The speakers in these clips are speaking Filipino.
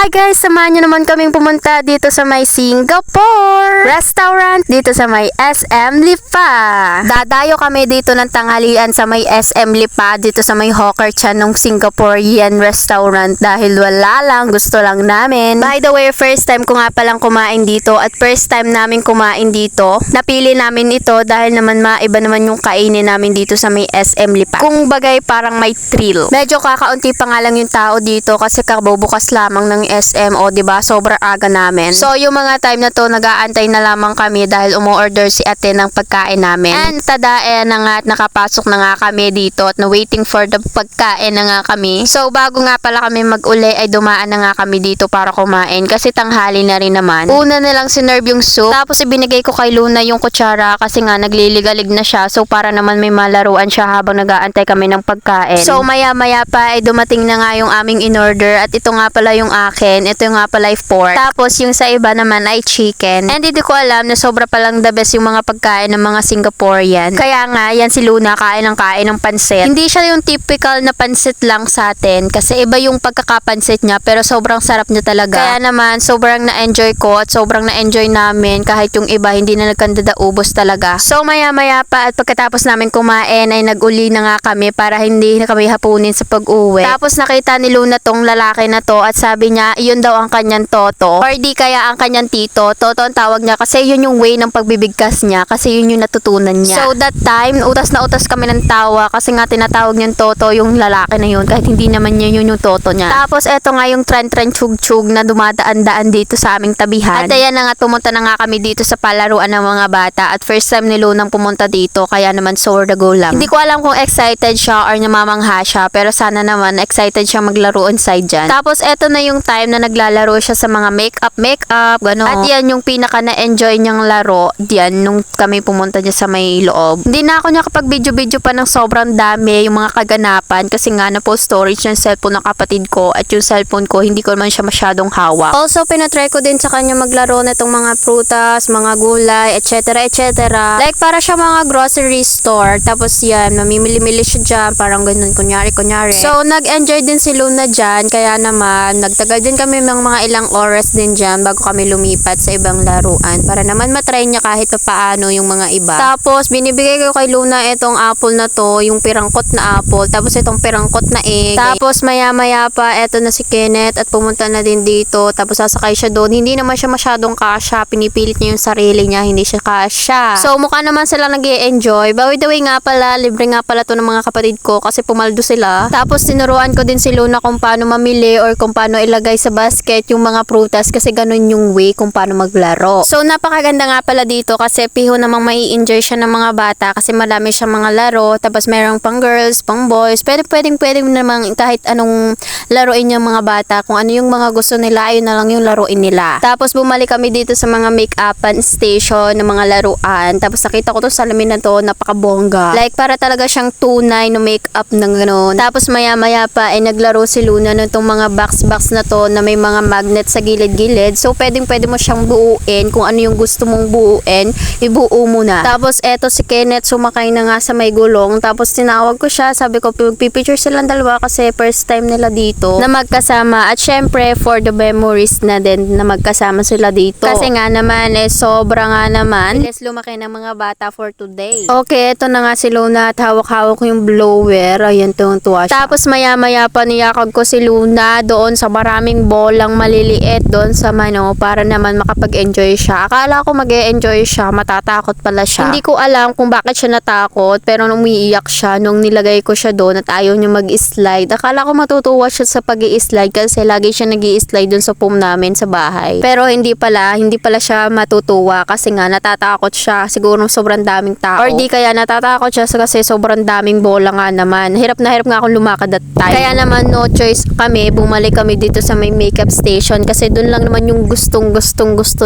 Hi guys, samahan nyo naman kaming pumunta dito sa may Singapore restaurant dito sa may SM Lipa. Dadayo kami dito ng tanghalian sa may SM Lipa dito sa may Hawker Chan ng Singaporean restaurant dahil wala lang, gusto lang namin. By the way, first time ko nga palang kumain dito at first time namin kumain dito. Napili namin ito dahil naman maiba naman yung kainin namin dito sa may SM Lipa. Kung bagay parang may thrill. Medyo kakaunti pa nga lang yung tao dito kasi kabubukas lamang ng SM o diba sobrang aga namin. So yung mga time na to nag-aantay na lamang kami dahil umu-order si ate ng pagkain namin. And tada na nga at nakapasok na nga kami dito at na waiting for the pagkain na nga kami. So bago nga pala kami mag-uli ay dumaan na nga kami dito para kumain kasi tanghali na rin naman. Una nilang sinerve yung soup tapos ibinigay ko kay Luna yung kutsara kasi nga nagliligalig na siya so para naman may malaruan siya habang nag-aantay kami ng pagkain. So maya pa ay dumating na nga yung aming in-order at ito nga pala yung akin. Ito nga pala ay pork. Tapos yung sa iba naman ay chicken. And hindi ko alam na sobra palang the best yung mga pagkain ng mga Singaporean. Kaya nga yan si Luna kain ng pansit. Hindi siya yung typical na pansit lang sa atin kasi iba yung pagkakapansit niya pero sobrang sarap niya talaga. Kaya naman sobrang na-enjoy ko at sobrang na-enjoy namin kahit yung iba hindi na nagkandadaubos talaga. So maya pa at pagkatapos namin kumain ay nag-uli na nga kami para hindi na kami hapunin sa pag-uwi. Tapos nakita ni Luna tong lalaki na to at sabi niya yun daw ang kanyang toto or di kaya ang kanyang tito. Toto ang tawag niya kasi yun yung way ng pagbibigkas niya kasi yun yung natutunan niya. So that time utas na utas kami ng tawa kasi nga tinatawag niyang toto yung lalaki na yun kahit hindi naman niya yun yung toto niya. Tapos eto nga yung tren chug na dumadaan-daan dito sa aming tabihan. At ayan na nga pumunta na nga kami dito sa palaruan ng mga bata at first time ni Lunang pumunta dito kaya naman sure to go lang. Hindi ko alam kung excited siya or namamangha siya pero sana naman excited siya maglaro inside dyan. Tapos eto na yung time na naglalaro siya sa mga makeup, gano'n. At yan yung pinaka na-enjoy niyang laro diyan nung kami pumunta niya sa may loob. Hindi na ako niya kapag video pa ng sobrang dami yung mga kaganapan kasi nga na post storage yung cellphone ng kapatid ko at yung cellphone ko hindi ko naman siya masyadong hawak. Also pinatry ko din sa kanya maglaro na itong mga prutas, mga gulay, etc. Like para siya mga grocery store. Tapos yan, mamimili-mili siya dyan. Parang ganun, kunyari. So nag-enjoy din si Luna dyan kaya naman nagtagal din kami ng mga ilang oras din dyan bago kami lumipat sa ibang laruan para naman matry niya kahit paano yung mga iba. Tapos binibigay ko kay Luna itong apple na to, yung pirangkot na apple, tapos itong pirangkot na egg. Tapos maya pa eto na si Kenneth at pumunta na din dito tapos sasakay siya doon. Hindi naman siya masyadong kasya, pinipilit niya yung sarili niya, hindi siya kasya. So mukha naman sila nag-i-enjoy. By the way nga pala, libre nga pala to ng mga kapatid ko kasi pumaldo sila. Tapos tinuruan ko din si Luna kung paano mamili or kung paano ilagay sa basket yung mga prutas kasi ganun yung way kung paano maglaro. So napakaganda nga pala dito kasi piho namang mai-enjoy siya ng mga bata kasi marami siyang mga laro tapos merong pang girls, pang boys. Pwedeng namang kahit anong laruin yung mga bata. Kung ano yung mga gusto nila, ayun na lang yung laruin nila. Tapos bumalik kami dito sa mga make-upan station ng mga laruan. Tapos nakita ko to salamin na to, napakabongga. Like para talaga siyang tunay no make-up ng gano'n. Tapos maya pa ay naglaro si Luna nitong mga box na to na may mga magnet sa gilid-gilid. So pwede mo siyang buuin kung ano yung gusto mong buuin, ibuo mo na. Tapos eto si Kenneth sumakay na nga sa may gulong. Tapos tinawag ko siya, sabi ko pipicture silang dalawa kasi first time nila dito na magkasama at syempre for the memories na din na magkasama sila dito. Kasi nga naman sobra nga naman lumaki ng mga bata for today. Okay, eto na nga si Luna at hawak-hawak yung blower. Ayan, tuwa siya. Tapos maya pa niyakag ko si Luna doon sa maraming bolang maliliit doon sa para naman makapag-enjoy siya. Akala ko mag-e-enjoy siya, matatakot pala siya. Hindi ko alam kung bakit siya natakot pero nung umiiyak siya nung nilagay ko siya doon at ayaw niya mag-slide. Akala ko matutuwa siya sa pag-i-slide kasi lagi siya nag-i-slide doon sa pool namin sa bahay. Pero hindi pala siya matutuwa kasi nga natatakot siya. Siguro sobrang daming tao. Or di kaya natatakot siya kasi sobrang daming bola nga naman. Hirap na hirap nga akong lumakad at time. Kaya naman no choice kami, bumalik kami dito sa may makeup station kasi doon lang naman yung gusto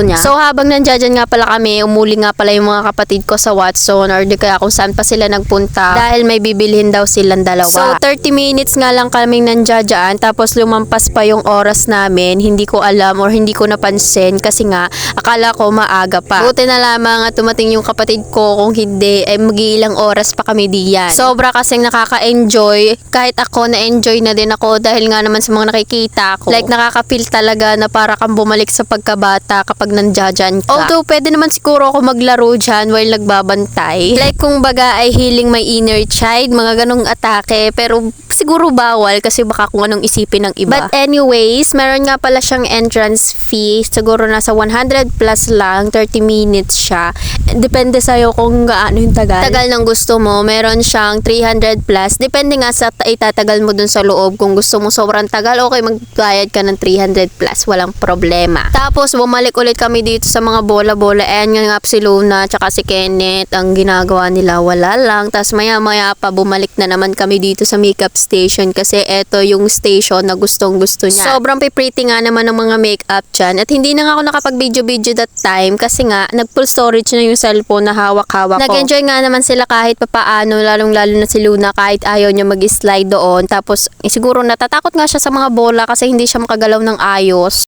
niya. So habang nandiyan nga pala kami, umuli nga pala yung mga kapatid ko sa Watson or di kaya kung saan pa sila nagpunta dahil may bibilhin daw silang dalawa. So 30 minutes nga lang kaming nandiyan tapos lumampas pa yung oras namin. Hindi ko alam or hindi ko napansin kasi nga akala ko maaga pa. Buti na lamang at tumating yung kapatid ko, kung hindi ay mag-iilang oras pa kami diyan. Sobra kasing nakaka-enjoy. Kahit ako na-enjoy na din ako dahil nga naman sa mga nakikita ko. Like nakaka-feel talaga na para kang bumalik sa pagkabata kapag nandiyan ka. Although pwede naman siguro ako maglaro dyan while nagbabantay. Like kung baga ay healing my inner child, mga ganong atake. Pero siguro bawal kasi baka kung anong isipin ng iba. But anyways, meron nga pala siyang entrance fee. Siguro nasa 100 plus lang, 30 minutes siya. Depende sa'yo kung gaano yung tagal. Tagal ng gusto mo. Meron siyang 300 plus. Depende nga sa itatagal mo dun sa loob. Kung gusto mo sobrang tagal, okay, magbayad ka ng 300 plus. Walang problema. Tapos, bumalik ulit kami dito sa mga bola-bola. Ayan nga si Luna, tsaka si Kenneth. Ang ginagawa nila, wala lang. Tapos maya-maya pa, bumalik na naman kami dito sa makeup station. Kasi eto yung station na gustong-gusto niya. Sobrang pretty nga naman ng mga makeup dyan. At hindi na nga ako nakapag-video-video that time. Kasi nga, nag-full storage na yung cellphone na hawak-hawak ko. Nag-enjoy nga naman sila kahit papaano, lalong-lalo na si Luna kahit ayaw niya mag-slide doon. Tapos siguro natatakot nga siya sa mga bola kasi hindi siya makagalaw ng ayos.